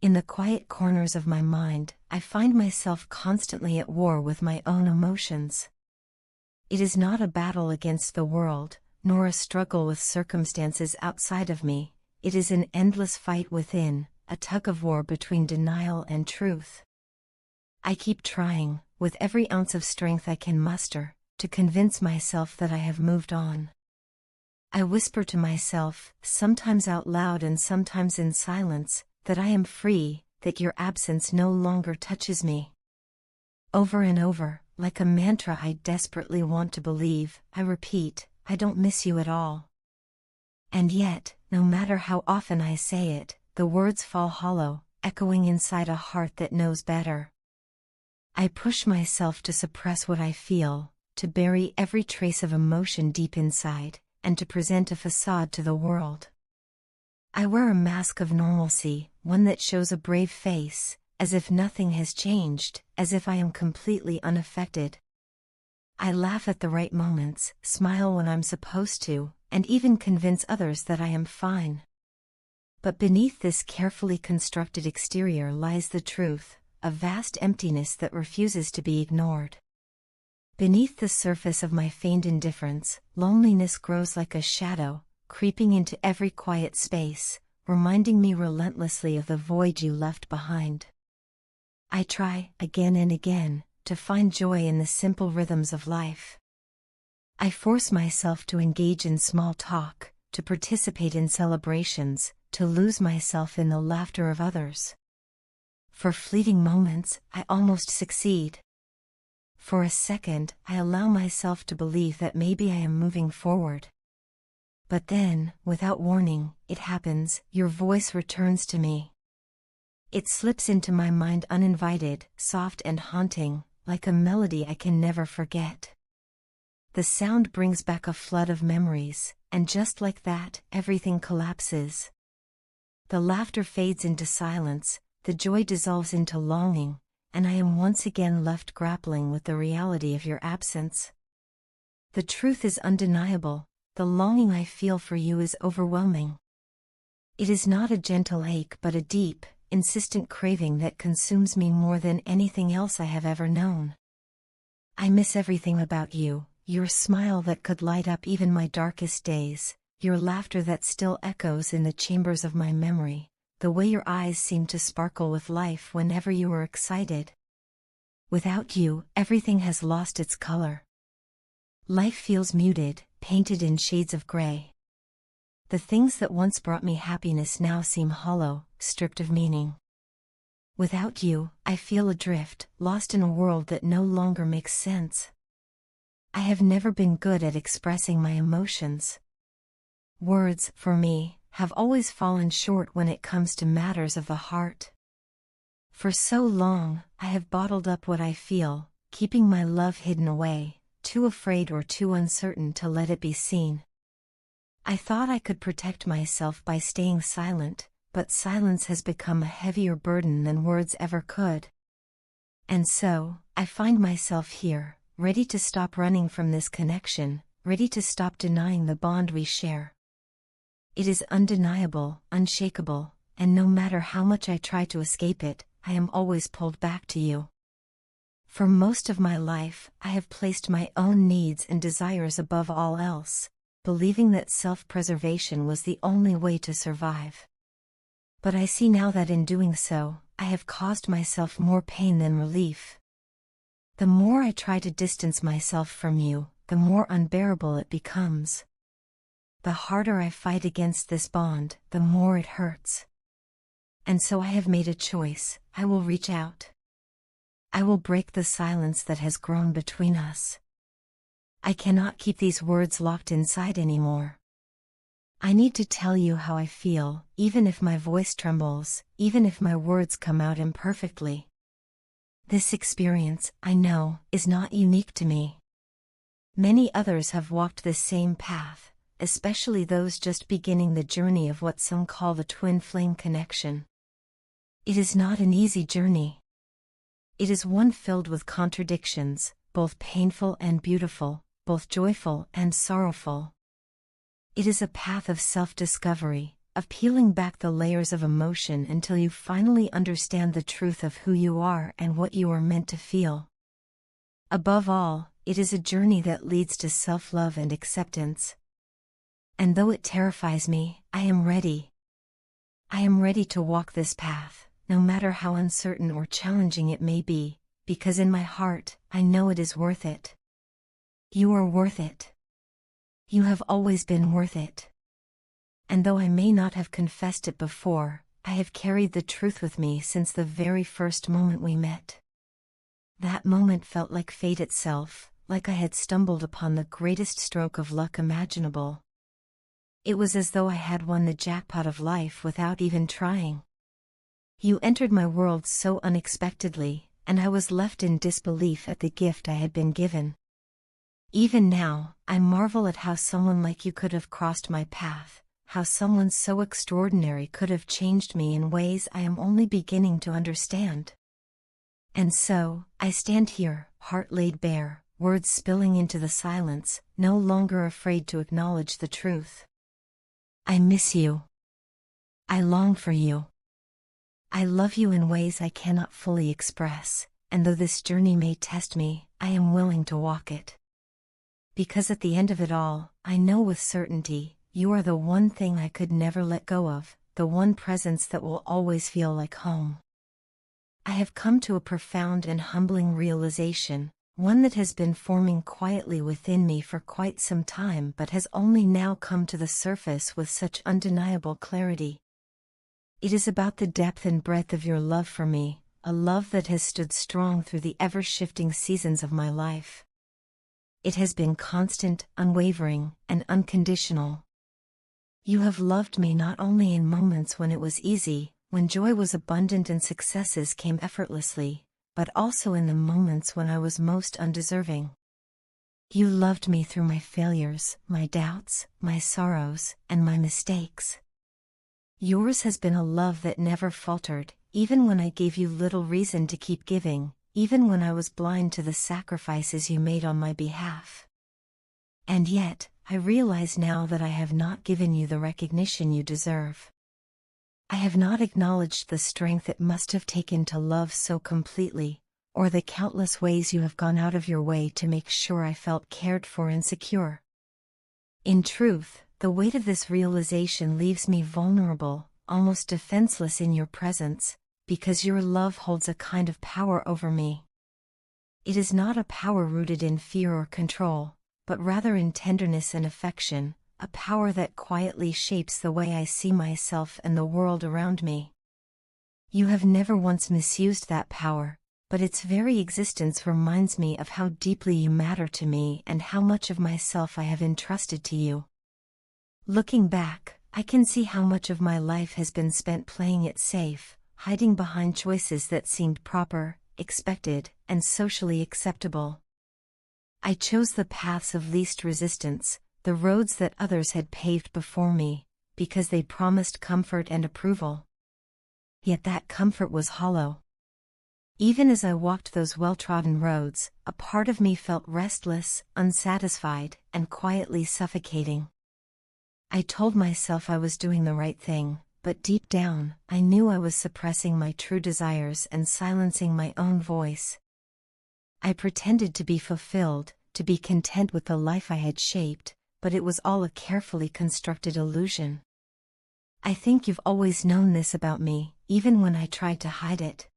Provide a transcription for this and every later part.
In the quiet corners of my mind, I find myself constantly at war with my own emotions. It is not a battle against the world, nor a struggle with circumstances outside of me. It is an endless fight within, a tug-of-war between denial and truth. I keep trying, with every ounce of strength I can muster, to convince myself that I have moved on. I whisper to myself, sometimes out loud and sometimes in silence, that I am free, that your absence no longer touches me. Over and over, like a mantra I desperately want to believe, I repeat, I don't miss you at all. And yet, no matter how often I say it, the words fall hollow, echoing inside a heart that knows better. I push myself to suppress what I feel, to bury every trace of emotion deep inside, and to present a facade to the world. I wear a mask of normalcy, one that shows a brave face, as if nothing has changed, as if I am completely unaffected. I laugh at the right moments, smile when I'm supposed to, and even convince others that I am fine. But beneath this carefully constructed exterior lies the truth, a vast emptiness that refuses to be ignored. Beneath the surface of my feigned indifference, loneliness grows like a shadow, creeping into every quiet space, reminding me relentlessly of the void you left behind. I try, again and again, to find joy in the simple rhythms of life. I force myself to engage in small talk, to participate in celebrations, to lose myself in the laughter of others. For fleeting moments, I almost succeed. For a second, I allow myself to believe that maybe I am moving forward. But then, without warning, it happens, your voice returns to me. It slips into my mind uninvited, soft and haunting, like a melody I can never forget. The sound brings back a flood of memories, and just like that, everything collapses. The laughter fades into silence, the joy dissolves into longing, and I am once again left grappling with the reality of your absence. The truth is undeniable, the longing I feel for you is overwhelming. It is not a gentle ache but a deep, insistent craving that consumes me more than anything else I have ever known. I miss everything about you, your smile that could light up even my darkest days, your laughter that still echoes in the chambers of my memory, the way your eyes seem to sparkle with life whenever you are excited. Without you, everything has lost its color. Life feels muted, painted in shades of gray. The things that once brought me happiness now seem hollow, stripped of meaning. Without you, I feel adrift, lost in a world that no longer makes sense. I have never been good at expressing my emotions. Words, for me, have always fallen short when it comes to matters of the heart. For so long, I have bottled up what I feel, keeping my love hidden away, too afraid or too uncertain to let it be seen. I thought I could protect myself by staying silent, but silence has become a heavier burden than words ever could. And so, I find myself here, ready to stop running from this connection, ready to stop denying the bond we share. It is undeniable, unshakable, and no matter how much I try to escape it, I am always pulled back to you. For most of my life, I have placed my own needs and desires above all else, believing that self-preservation was the only way to survive. But I see now that in doing so, I have caused myself more pain than relief. The more I try to distance myself from you, the more unbearable it becomes. The harder I fight against this bond, the more it hurts. And so I have made a choice, I will reach out. I will break the silence that has grown between us. I cannot keep these words locked inside anymore. I need to tell you how I feel, even if my voice trembles, even if my words come out imperfectly. This experience, I know, is not unique to me. Many others have walked this same path, especially those just beginning the journey of what some call the twin flame connection. It is not an easy journey. It is one filled with contradictions, both painful and beautiful, both joyful and sorrowful. It is a path of self-discovery, of peeling back the layers of emotion until you finally understand the truth of who you are and what you are meant to feel. Above all, it is a journey that leads to self-love and acceptance. And though it terrifies me, I am ready. I am ready to walk this path, no matter how uncertain or challenging it may be, because in my heart, I know it is worth it. You are worth it. You have always been worth it. And though I may not have confessed it before, I have carried the truth with me since the very first moment we met. That moment felt like fate itself, like I had stumbled upon the greatest stroke of luck imaginable. It was as though I had won the jackpot of life without even trying. You entered my world so unexpectedly, and I was left in disbelief at the gift I had been given. Even now, I marvel at how someone like you could have crossed my path, how someone so extraordinary could have changed me in ways I am only beginning to understand. And so, I stand here, heart laid bare, words spilling into the silence, no longer afraid to acknowledge the truth. I miss you. I long for you. I love you in ways I cannot fully express, and though this journey may test me, I am willing to walk it. Because at the end of it all, I know with certainty, you are the one thing I could never let go of, the one presence that will always feel like home. I have come to a profound and humbling realization, one that has been forming quietly within me for quite some time but has only now come to the surface with such undeniable clarity. It is about the depth and breadth of your love for me, a love that has stood strong through the ever-shifting seasons of my life. It has been constant, unwavering, and unconditional. You have loved me not only in moments when it was easy, when joy was abundant and successes came effortlessly, but also in the moments when I was most undeserving. You loved me through my failures, my doubts, my sorrows, and my mistakes. Yours has been a love that never faltered, even when I gave you little reason to keep giving, even when I was blind to the sacrifices you made on my behalf. And yet, I realize now that I have not given you the recognition you deserve. I have not acknowledged the strength it must have taken to love so completely, or the countless ways you have gone out of your way to make sure I felt cared for and secure. In truth, the weight of this realization leaves me vulnerable, almost defenseless in your presence, because your love holds a kind of power over me. It is not a power rooted in fear or control, but rather in tenderness and affection, a power that quietly shapes the way I see myself and the world around me. You have never once misused that power, but its very existence reminds me of how deeply you matter to me and how much of myself I have entrusted to you. Looking back, I can see how much of my life has been spent playing it safe, hiding behind choices that seemed proper, expected, and socially acceptable. I chose the paths of least resistance, the roads that others had paved before me, because they promised comfort and approval. Yet that comfort was hollow. Even as I walked those well-trodden roads, a part of me felt restless, unsatisfied, and quietly suffocating. I told myself I was doing the right thing, but deep down, I knew I was suppressing my true desires and silencing my own voice. I pretended to be fulfilled, to be content with the life I had shaped, but it was all a carefully constructed illusion. I think you've always known this about me, even when I tried to hide it.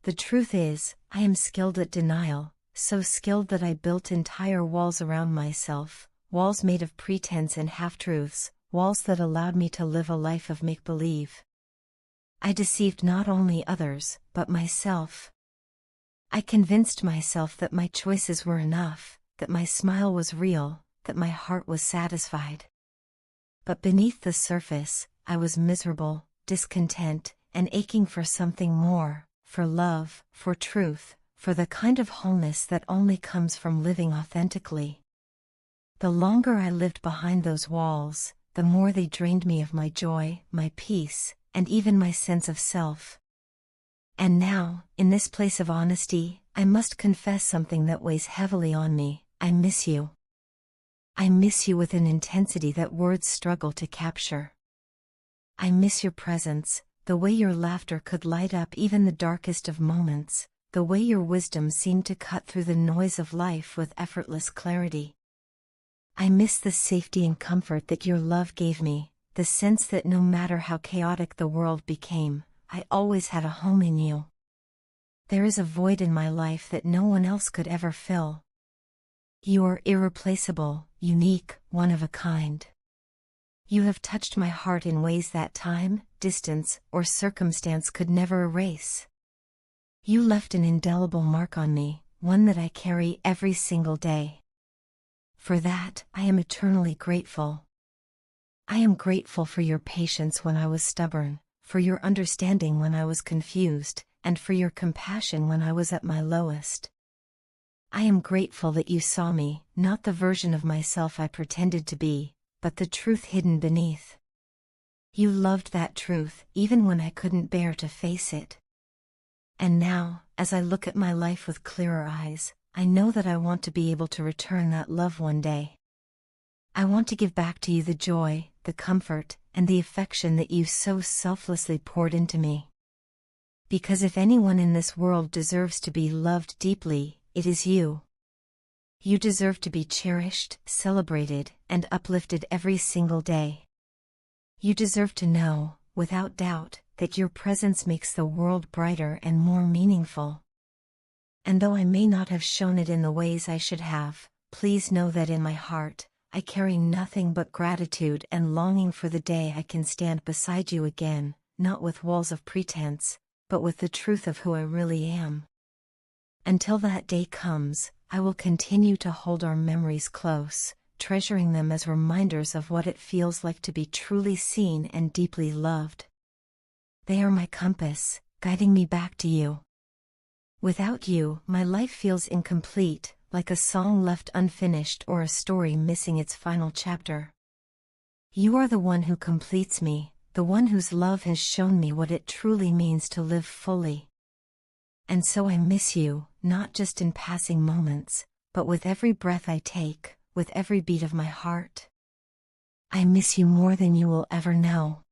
The truth is, I am skilled at denial, so skilled that I built entire walls around myself, walls made of pretense and half-truths, walls that allowed me to live a life of make-believe. I deceived not only others, but myself. I convinced myself that my choices were enough, that my smile was real, that my heart was satisfied. But beneath the surface, I was miserable, discontent, and aching for something more, for love, for truth, for the kind of wholeness that only comes from living authentically. The longer I lived behind those walls, the more they drained me of my joy, my peace, and even my sense of self. And now, in this place of honesty, I must confess something that weighs heavily on me. I miss you. I miss you with an intensity that words struggle to capture. I miss your presence, the way your laughter could light up even the darkest of moments, the way your wisdom seemed to cut through the noise of life with effortless clarity. I miss the safety and comfort that your love gave me, the sense that no matter how chaotic the world became, I always had a home in you. There is a void in my life that no one else could ever fill. You are irreplaceable, unique, one of a kind. You have touched my heart in ways that time, distance, or circumstance could never erase. You left an indelible mark on me, one that I carry every single day. For that, I am eternally grateful. I am grateful for your patience when I was stubborn, for your understanding when I was confused, and for your compassion when I was at my lowest. I am grateful that you saw me, not the version of myself I pretended to be, but the truth hidden beneath. You loved that truth, even when I couldn't bear to face it. And now, as I look at my life with clearer eyes, I know that I want to be able to return that love one day. I want to give back to you the joy, the comfort, and the affection that you so selflessly poured into me. Because if anyone in this world deserves to be loved deeply, it is you. You deserve to be cherished, celebrated, and uplifted every single day. You deserve to know, without doubt, that your presence makes the world brighter and more meaningful. And though I may not have shown it in the ways I should have, please know that in my heart, I carry nothing but gratitude and longing for the day I can stand beside you again, not with walls of pretense, but with the truth of who I really am. Until that day comes, I will continue to hold our memories close, treasuring them as reminders of what it feels like to be truly seen and deeply loved. They are my compass, guiding me back to you. Without you, my life feels incomplete, like a song left unfinished or a story missing its final chapter. You are the one who completes me, the one whose love has shown me what it truly means to live fully. And so I miss you, not just in passing moments, but with every breath I take, with every beat of my heart. I miss you more than you will ever know.